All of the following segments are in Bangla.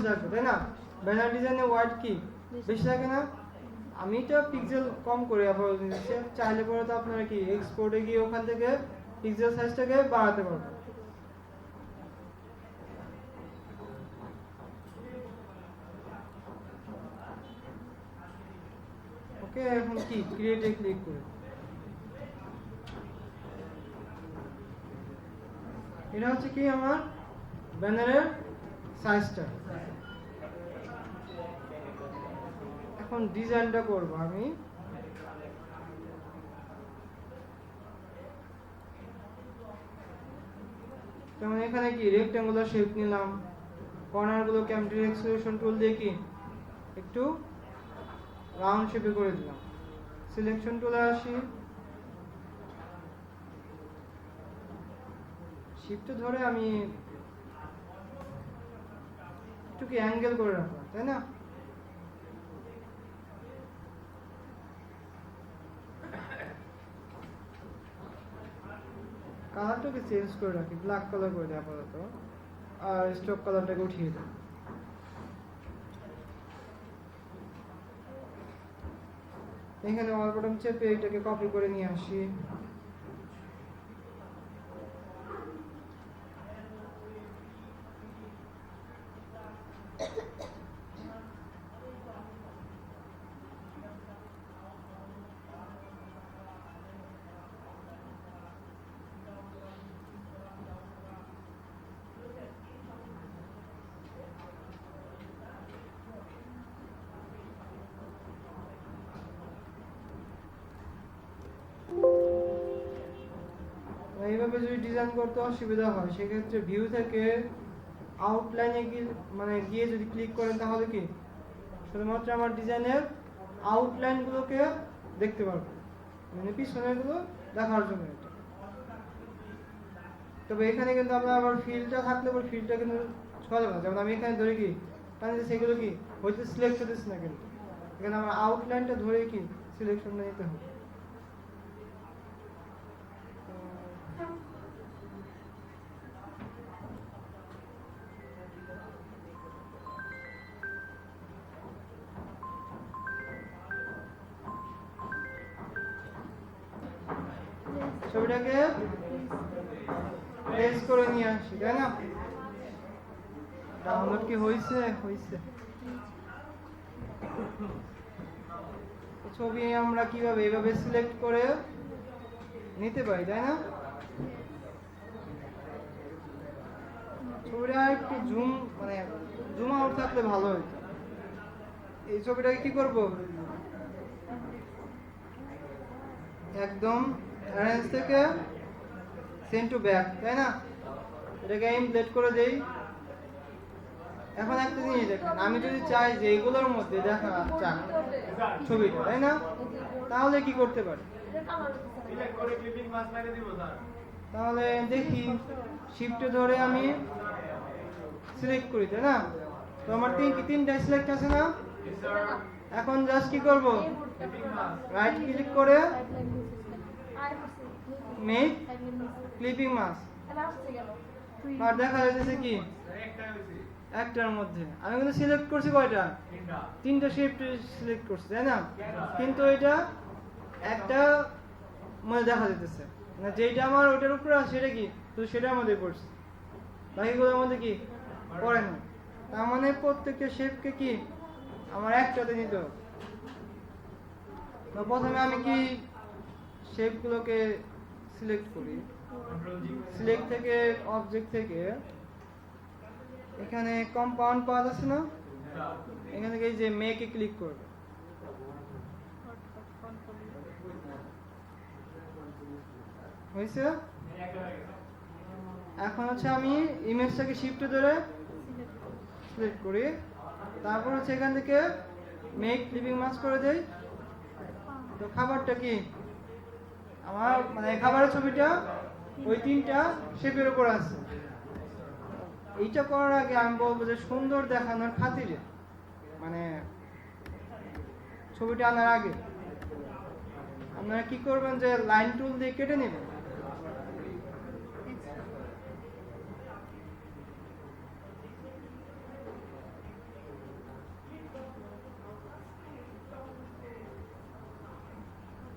লাগবে, তাই না? ব্যানার ডিজাইনে ওয়াইড কি বেশি লাগে না? আমি এটা পিক্সেল কম করে আবার দিচ্ছি, চাইলে পরে তো আপনারা কি এক্সপোর্টে গিয়ে ওখান থেকে পিক্সেল সাইজটাকে বাড়াতে পারবেন। ওকে, এখন কি ক্রিয়েটে ক্লিক করে এটা হচ্ছে কি আমার ব্যানারের সাইজটা। এখন ডিজাইনটা করব আমি। যেমন এখানে কি রেক্ট্যাঙ্গুলার শেপ নিলাম, কর্নারগুলো ক্যামটি এক্সট্রুশন টুল দিয়ে কি একটু রাউন্ড শেপে করে দিলাম। সিলেকশন টুলে আসি, শিফট ধরে আমি একটু কি অ্যাঙ্গেল করে রাখলাম, তাই না? কালারটাকে চেঞ্জ করে রাখি, ব্ল্যাক কালার করে দিই আপাতত, আর স্ট্রোক কালারটাকে উঠিয়ে দিই। এখানে অল বটম চেপে এটাকে কপি করে নিয়ে আসি। এইভাবে যদি ডিজাইন করতে অসুবিধা হয় সেক্ষেত্রে ভিউ থেকে আউটলাইনে গিয়ে যদি ক্লিক করেন তাহলে কি শুধুমাত্র আমার ডিজাইনের আউটলাইনগুলোকে দেখতে পারবেন, মানে পিছনেরগুলো দেখার জন্য এটা। তবে এখানে কিন্তু আমরা আবার ফিল্ডটা থাকলে পর ফিল্ডটা কিন্তু ছোঁয়া যাবে না। যেমন আমি এখানে ধরে কি তাহলে সেগুলো কি হয়তো সিলেক্ট হতেছে না, কিন্তু এখানে আমার আউটলাইনটা ধরে কি সিলেকশনটা নিতে হবে। ছবিটাকে প্লেস করে নিয়ে আসি, তাই না? ডাউনলোড কি হয়েছে? ছবি আমরা কিভাবে এভাবে সিলেক্ট করে নিতে পারি, তাই না? ছবিটা একটু জুম আউট থাকলে ভালো হইতো। এই ছবিটাকে কি করব, একদম অ্যারেঞ্জ থেকে সেন্ড টু ব্যাক, তাই না? এটাকে আমি প্লেট করে দেই। এখন একটা জিনিস দেখেন, আমি যদি চাই যে এগুলোর মধ্যে দেখা চাই ছবিটা, তাই না? তাহলে কি করতে পারি? তাহলে দেখি শিফট ধরে আমি সিলেক্ট করি, তাই না? তো আমার তিনটা সিলেক্ট আছে না? এখন জাস্ট কি করব, রাইট ক্লিক করে মেক ক্লিপিং মাস্ক, আর দেখা যাচ্ছে কি একটার মধ্যে আমি কিন্তু সিলেক্ট করছি কয়টা, তিনটা শিফট সিলেক্ট করছি, তাই না? কিন্তু এটা একটা মধ্যে দেখা যেতেছে না, যেটা আমার ওটার উপরে আছে সেটা কি তো সেটার মধ্যে পড়ছে, বাকিগুলোর মধ্যে কি পড়ে না। তার মানে প্রত্যেকটা শেপকে কি আমার একটাতে নিতে হবে। তো প্রথমে আমি কি শেপগুলোকে সিলেক্ট করি, সিলেক্ট থেকে অবজেক্ট থেকে এখানে কম্পাউন্ড পাথ আছে না, এখান থেকে এই যে মেকে ক্লিক করব। হয়েছে? এখন হচ্ছে আমি ইমেজটাকে শিফট ধরে সিলেক্ট করি, তারপর হচ্ছে এখান থেকে মেক ক্লিপিং মাস্ক করে দেই। তো খাবারটা কি আমার খাবারের ছবিটা ওই তিনটা শেপের উপর আছে। এইটা করার আগে আমি বলবো যে সুন্দর দেখানোর খাতিরে ছবিটা আনার আগে আপনারা কি করবেন যে লাইন টুল দিয়ে কেটে নেবেন।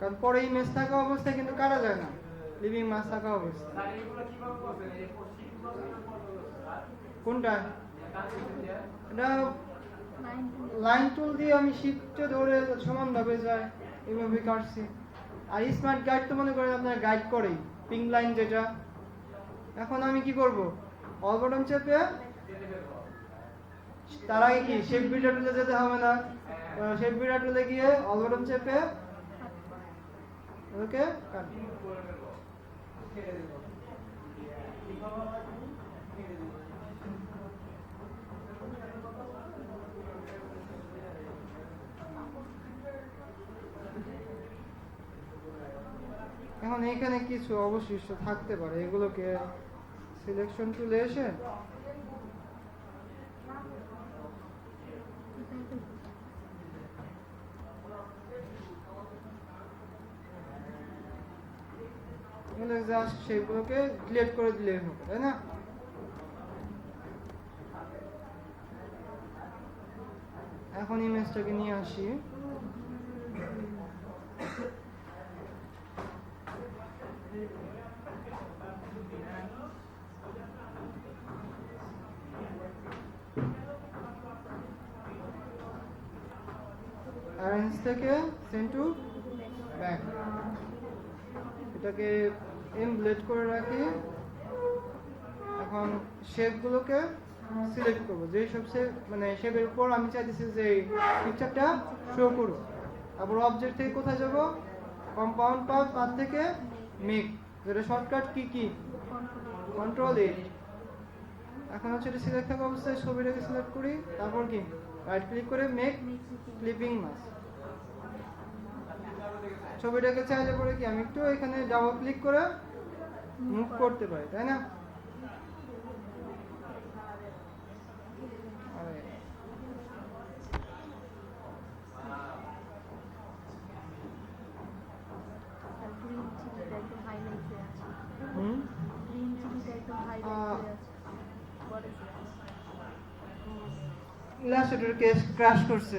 কারণ পরে ইমেজ থাকা অবস্থায় কিন্তু কাটা যায় না, লিভিং মাস থাকা অবস্থায়। কোনটা? এটা লাইন টুল দিয়ে আমি শিফটে ধরে সমানভাবে যায় এভাবে কাটছি। আর স্মার্ট গাইড তো মনে করেন আপনার গাইড করেই, পিঙ্ক লাইন যেটা। এখন আমি কি করব, অল বাটন চেপে তার আগে কি শেপ বিল্ডার টুলে যেতে হবে না, শেপ বিল্ডার টুলে গিয়ে অল বাটন চেপে ওকে কাট। এখন এখানে কিছু অবশিষ্ট থাকতে পারে, এগুলোকে সিলেকশন টুলে এসে জাস্ট সেগুলোকে ডিলিট করে দিলে হবে, তাই না? এখন ইমেজটাকে নিয়ে আসি। অ্যারেঞ্জ থেকে সেন্ড টু ব্যাক, এটাকে এমব্লেড করে রাখি। এখন শেপগুলোকে সিলেক্ট করবো, যেই সব মানে শেপের উপর আমি চাইতেছি যে পিকচারটা শো করব। তারপর অবজেক্ট থেকে কোথায় যাব, কম্পাউন্ড পাথ থেকে মেক, যেটা শর্টকাট কি কন্ট্রোল এ। এখন হচ্ছে এটা সিলেক্ট থাকা অবস্থায় ছবিটাকে সিলেক্ট করি, তারপর কি রাইট ক্লিক করে মেক ক্লিপিং মাস্ক। ছবিটাকে চাইলে পরে কি আমি একটু এখানে ডাবল ক্লিক করে মুভ করতে পারি, তাই না? ইলাস্ট্রেটর কেস ক্র্যাশ করছে।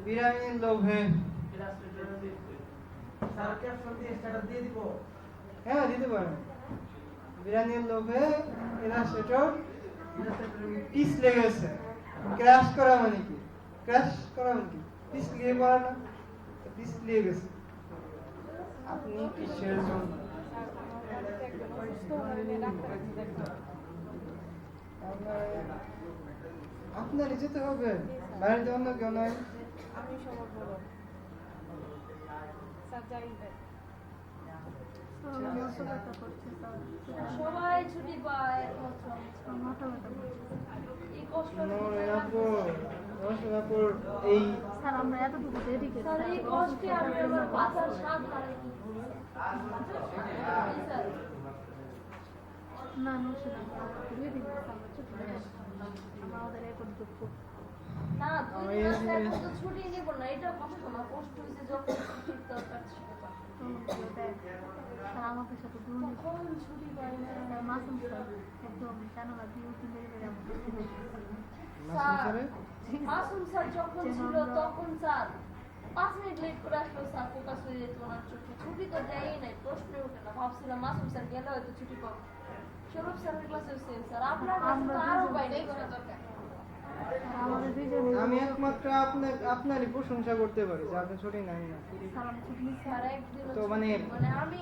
বিরিয়ানির লোভে হ্যাঁ দিতে পারেন। বিরিয়ানির লোভে ইলাস্ট্রেটর পিস লেগেছে। ক্র্যাশ করা মানে কি? ক্র্যাশ করা মানে কি? পিস লিয়ে পড়া না, পিস লিয়ে গেছে। আপনি কিসের জন্য আপনারই যেতে হবে, বাইরে অন্য কেউ নয়। আমি সবার বড় সবাই ছুটি পায়, এই স্যার আমরা এতটুকু দেরি করে স্যার এই কষ্টে আমি আমার বাচ্চার স্বাদ হারাই না নশিদা দিয়ে দিন আমরা ছুটি আমাদের এখন দুঃখ না, তুই এখন তো ছুটি নিব না, এটা কষ্ট না, কষ্ট হয়েছে যখন ছুটির দরকার ছিল স্যার আমাদের সাথে তখন ছুটি পাই না। স্যার মাসুম স্যার একদম জানালা দিয়ে কিনে স্যার মাসুম স্যার যখন ছিল তখন স্যার 5 মিনিট লেট করে আসলো, স্যার ফোকাস হয়ে যেত ওনার চোখে। ছুটি তো দেয়ই নাই, প্রশ্ন ওঠে না। ভাবছিলাম মাসুম স্যার গেলে হয়তো ছুটি পাবো। সৌরভ স্যারের ক্লাসে সেম স্যার, আপনার কাছে তো আরো বাইরে করা দরকার। আমি একমাত্র আপনারই প্রশংসা করতে পারি যে আপনি ছুটি নাই না। স্যার একদিন তো মানে আমি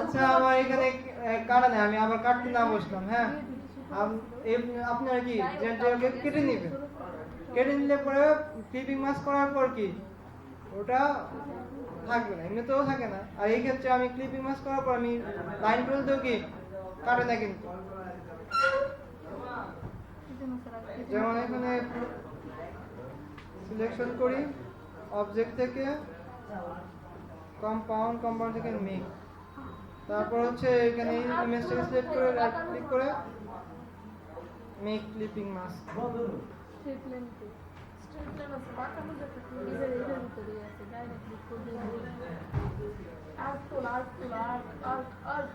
আচ্ছা আমার এখানে কারণে আমি আবার কাটতে না বসলাম। হ্যাঁ আপনারা কি কেটে নেবেন, কেটে নিলে পরে ক্লিপিং মাস্ক করার পর কি ওটা থাকবে না, এমনিতেও থাকে না। আর এই ক্ষেত্রে আমি ক্লিপিং মাস্ক করার পর আমি লাইন তুলতেও কি কাটে না কিন্তু। যেমন এখানে সিলেকশন করি অবজেক্ট থেকে কম্পাউন্ড থেকে মেক, তারপর হচ্ছে এখানে ইমেজটাকে সিলেক্ট করে রাইট ক্লিক করে make clipping mask. Straight line তো স্ট্রেট লাইন আছে বাঁকানো যেটা এটার ভিতরে আছে ডাইরেক্ট ক্লিক করে arc tool arc tool arc arc arc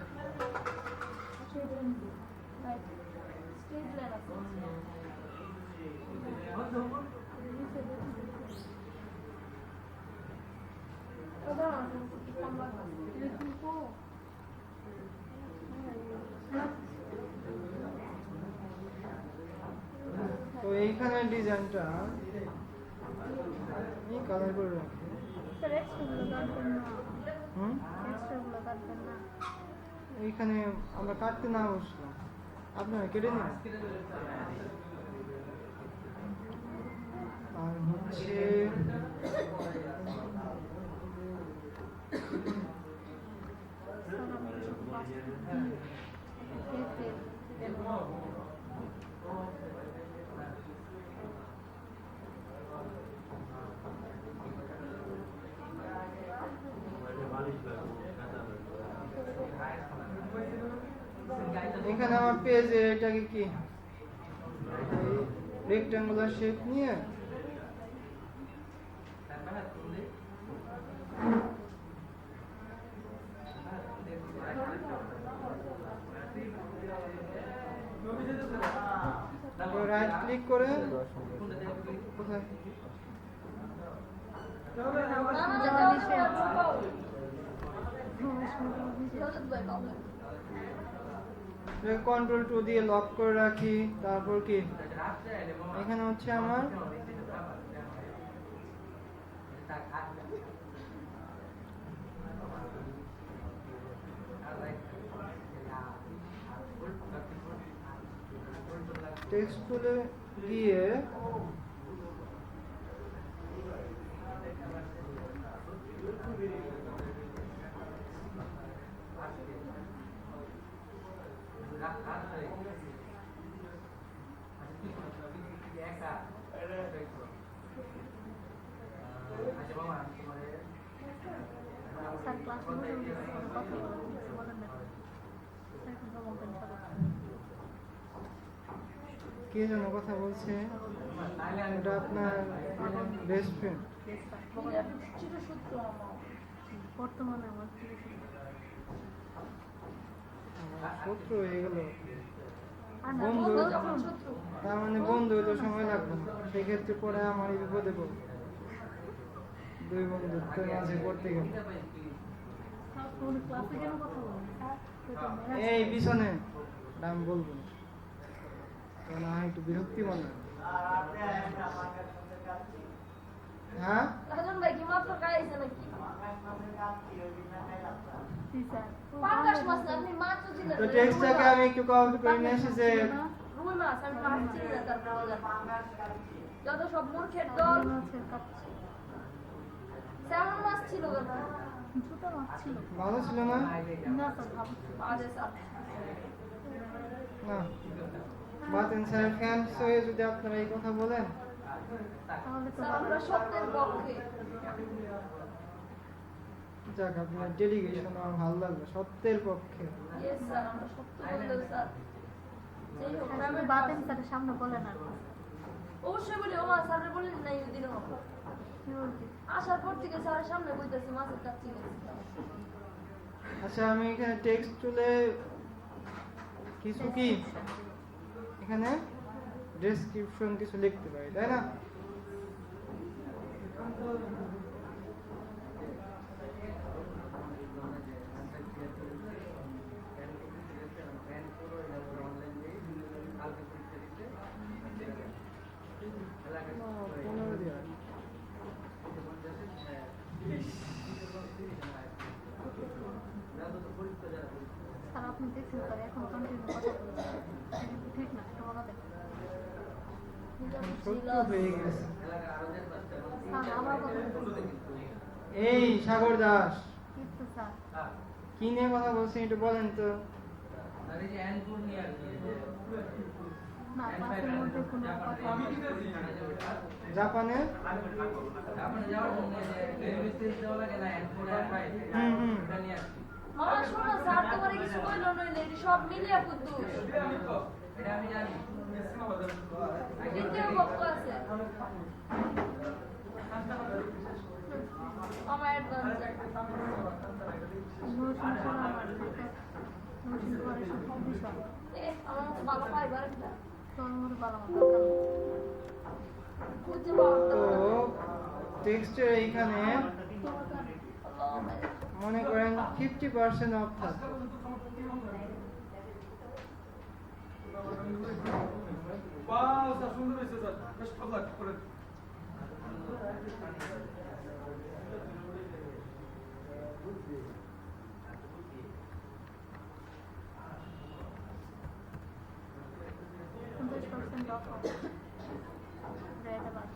straight line তো রাইট স্ট্রেট লাইন আছে ওটা আমরা এরকম তো তো এইখানে ডিজাইনটা এই কালার করে রাখি। স্যার এক্সট্রাগুলো কাটবেন না হুম এক্সট্রাগুলো কাটবেন না এইখানে আমরা কাটতে না বসলাম, আপনারা কেটে নিন। আর হচ্ছে স্যার আমি কিছু এখানে আমার পেজে এটাকে কি রেক্ট্যাঙ্গুলার শেপ নিয়ে তারপর রাইট ক্লিক করে কোথায় কন্ট্রোল 2 দিয়ে লক করে রাখি। তারপর কি এখানে হচ্ছে আমার টেক্সট টুলে গিয়ে স্যার ক্লাস করে কথা বলেন না স্যার কিন্তু বলতেন কে যেন কথা বলছে, এটা আপনার বেস্ট ফ্রেন্ড। সেটা সূত্র আমার বর্তমানে আমার শত্রু হয়ে গেল, আর না বন্ধু। যখন শত্রু তার মানে বন্ধু হইলে সময় লাগবে না, সেক্ষেত্রে পরে আমার এই বিপদে পড়বে দুই বন্ধুত্বের মাঝে পড়তে গেলে। ক্লাসে কেন কথা বলেন এই পিছনে নাম বলবো না, তো না হয় একটু বিরক্তি মনে হয়। হ্যাঁ রাজন ভাই কি মাত্র খাইছে নাকি স্যার পাঙ্গাস মাছ না, আপনি মাছ তো ছিলেন তো টেক্সটটাকে আমি একটু কপি করে নিয়ে এসে যে রুই মাছ আমি মাছ চিনি না তার যত সব মূর্খের দল স্যামন মাছ ছিল কেন ছোট মাছ ছিল ভালো ছিল না? না স্যার ভাবছি আজ স্যার না বাতেন স্যার ফ্যান হয়ে যদি আপনারা এই কথা বলেন, তাহলে তো স্যার আমরা সত্যের পক্ষে যাক আপনার ডেলিগেশন আমার ভালো লাগলো, সত্যের পক্ষে। ইয়েস স্যার আমরা সত্য বললেও স্যার যাই হোক আমি ম্যামের বাতেন স্যারের সামনে বলেন আর অবশ্যই বলি ওমা স্যারের বলেন নাই ওই দিনও কি বলছি আসার পর থেকে স্যারের সামনে বইতেছি মাছের কাজ চিনেছি আচ্ছা আমি এখানে টেক্সট টুলে কিছু কি এখানে ডেসক্রিপশন কিছু লিখতে পারি, তাই না? পনেরো দেওয়া স্যার আপনি দেখছেন স্যার এখন কন্টিনিউ কথা বলছেন ঠিক না একটু বলা দেখেন সত্য হয়ে গেছে। স্যার আবার কথা বলছেন এই সাগর দাস কিন্তু স্যার কি নিয়ে কথা বলছেন একটু বলেন তো। না ক্লাসের মধ্যে কোনো কথা জাপানে না মামা শোনো স্যার তোমার কিছু কইলো নইলে এটি সব মিলিয়ে কুদ্দুস দ্বিতীয় পক্ষ আছে আমার অ্যাডভান্স নৌসিন ছাড়া আমার নৌসিন তোমার এসব কম্পিটিশন আমার মতো ভালো পাইবার একটা তোর মতো ভালো মতো দরকার নেই। বুঝতে পারো তো টেক্সটের এইখানে মনে করেন 50% অফ থাকবে। Wow, está সুন্দর হয়েছে স্যার বেশ ভালো লাগছে করে $50% off রেড আবার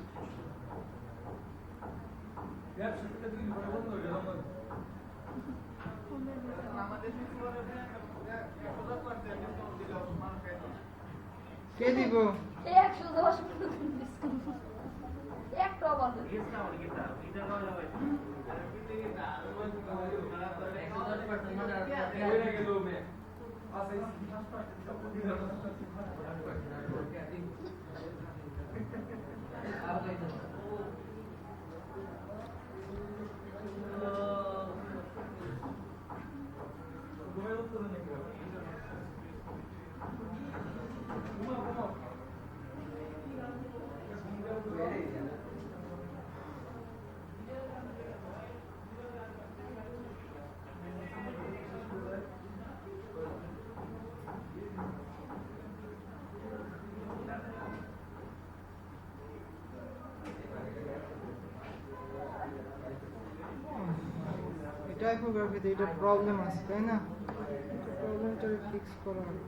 ইয়ার শুরুতে দিন বন্ধ হয়ে গেল কে দিব? এই 110 একটা বন্ধ হয়ে গেল মে টাইপোগ্রাফিতে এটা প্রবলেম আছে তাই না? প্রবলেমটা ফিক্স করা হবে।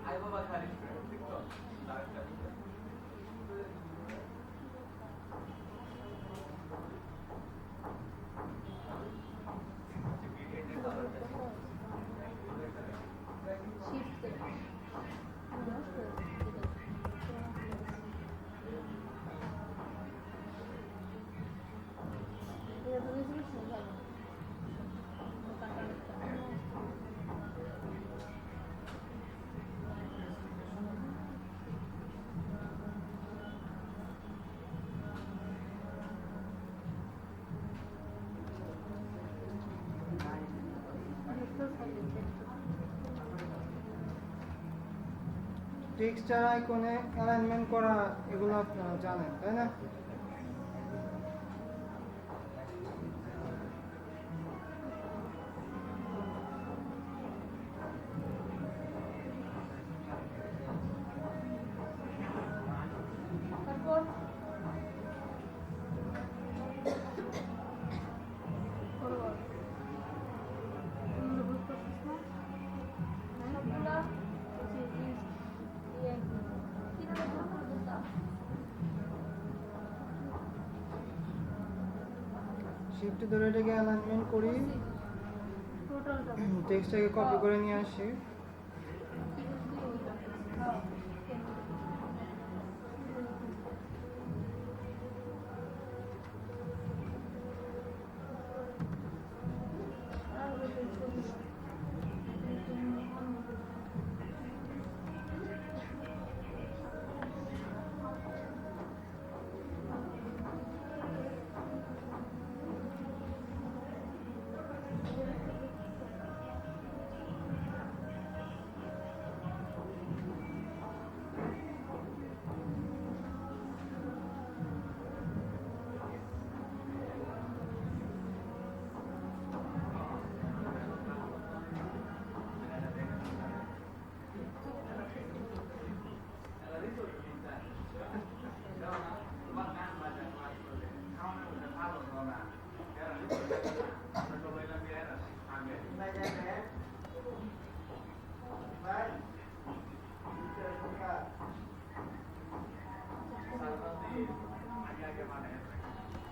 আই বাবা খালি টেক্সচার আইকনে অ্যালাইনমেন্ট করা এগুলো আপনারা জানেন তাই না? তারপর সবগুলা কিভাবে ভুল করে দিতাম? শিফট ধরে এটাকে অ্যালাইনমেন্ট করি, টোটালটা টেক্সটটাকে কপি করে নিয়ে আসি।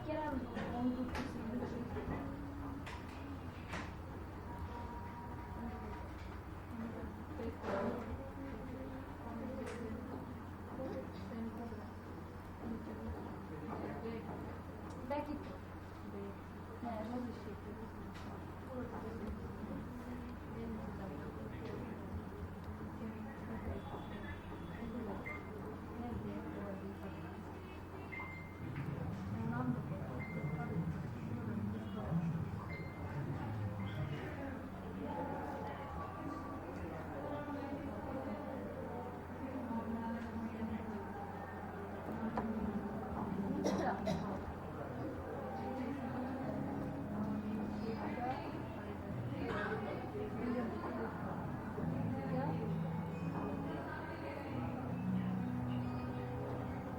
কেরাম মন করতেছি দেখি তো হ্যাঁ বুঝেছি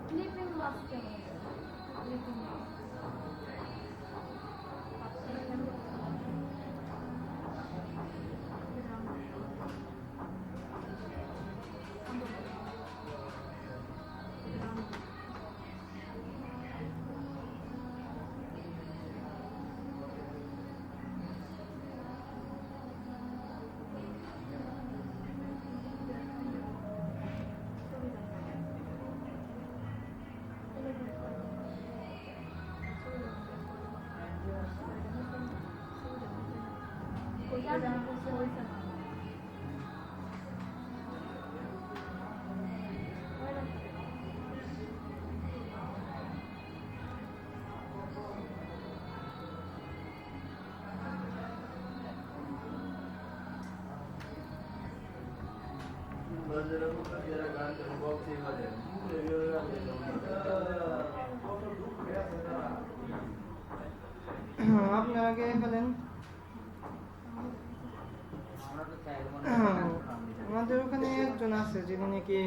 ক্লিপিং মাস্টার ক্লিপিং আপনারা কে ফেলেন? আমাদের ওখানে একজন আছে যিনি নাকি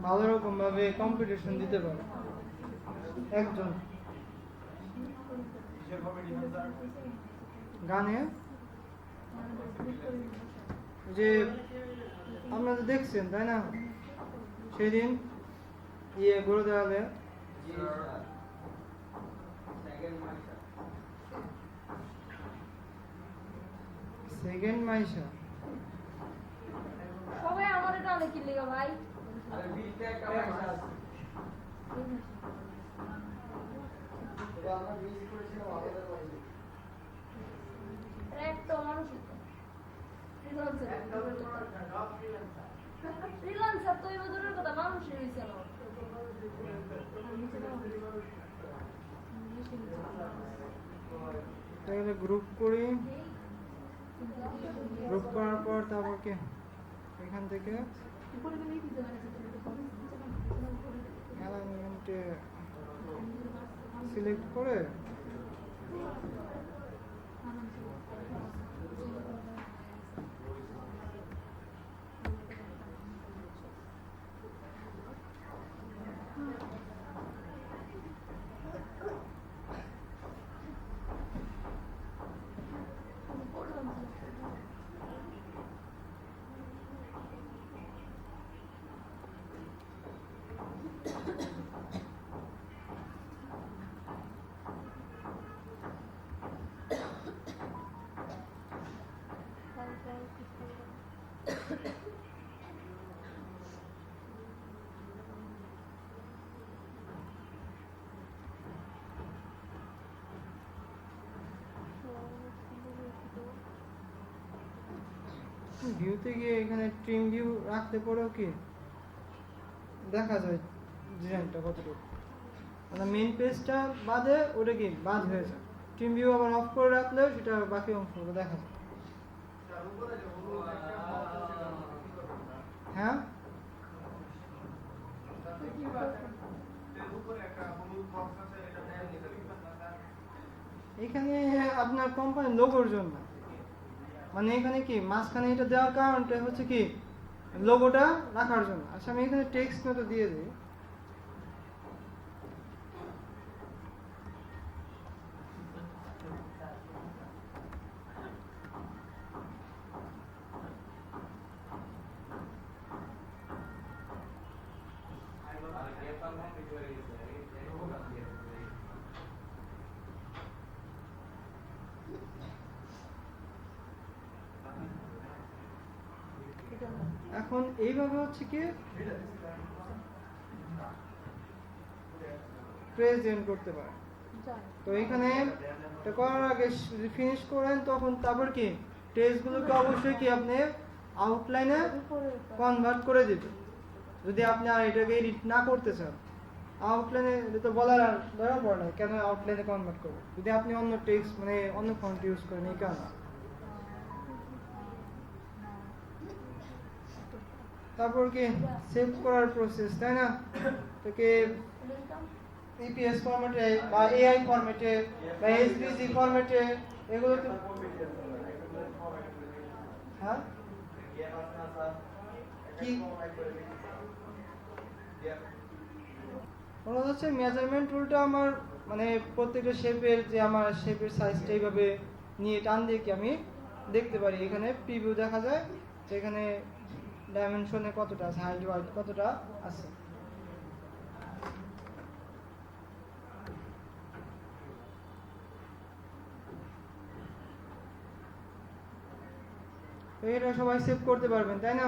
ভালো রকম ভাবে কম্পিটিশন দিতে পারে। একজন গানে যে আপনারা দেখছেন তাই না সেদিন গড়ে দেওয়ালে সেকেন্ড মাইশা সবাই আমার এটা অনেক লিগা ভাই একটা মানুষ ফ্রিল্যান্সার তো এবার দূরের কথা মানুষই হয়েছে না তাহলে গ্রুপ করি, গ্রুপ করার পর তারপর কি এখান থেকে উপরে গেলেই কি জায়গা আছে তুমি তো পাবে অ্যালাইনমেন্টে সিলেক্ট করে ভিউতে গিয়ে এখানে ট্রিম ভিউ রাখতে পরেও কি দেখা যায় ডিজাইনটা কতটুকু, মানে মেইন পেজটা বাদে ওটা কি বাদ হয়ে যায়। ট্রিম ভিউ আবার অফ করে রাখলেও সেটা বাকি অংশগুলো দেখা যায়। হ্যাঁ এখানে আপনার কোম্পানির লোগোর জন্য, মানে এখানে কি মাঝখানে এটা দেওয়ার কারণটা হচ্ছে কি লোগোটা রাখার জন্য। আচ্ছা আমি এখানে টেক্সট মতো দিয়ে দিই। এখন এইভাবে হচ্ছে কি প্রেজেন্ট করতে পারে। তো এখানে এটা করার আগে যদি ফিনিশ করেন তখন তারপর কি টেক্সটগুলোকে অবশ্যই কি আপনি আউটলাইনে কনভার্ট করে দিবেন। যদি আপনি আর এটাকে এডিট না করতে চান, আউটলাইনে এটা তো বলার আর দরকার পড়ে না কেন আউটলাইনে কনভার্ট করবো, যদি আপনি অন্য টেক্সট মানে অন্য ফন্ট ইউজ করেন এই কারণে। তারপর কি সেভ করার প্রসেস, তাই না? তোকে ইপিএস ফরম্যাটে বা এআই ফরম্যাটে বা এসভিজি ফরম্যাটে এগুলো তো হ্যাঁ কি মনে হচ্ছে মেজারমেন্ট টুলটা আমার মানে প্রত্যেকটা শেপের যে আমার শেপের সাইজটা এইভাবে নিয়ে টান দিয়ে কি আমি দেখতে পারি। এখানে প্রিভিউ দেখা যায় যেখানে ডাইমেনশনে কতটা আছে, হাইট ওয়াইড কতটা আছে। এটা সবাই সেভ করতে পারবেন, তাই না?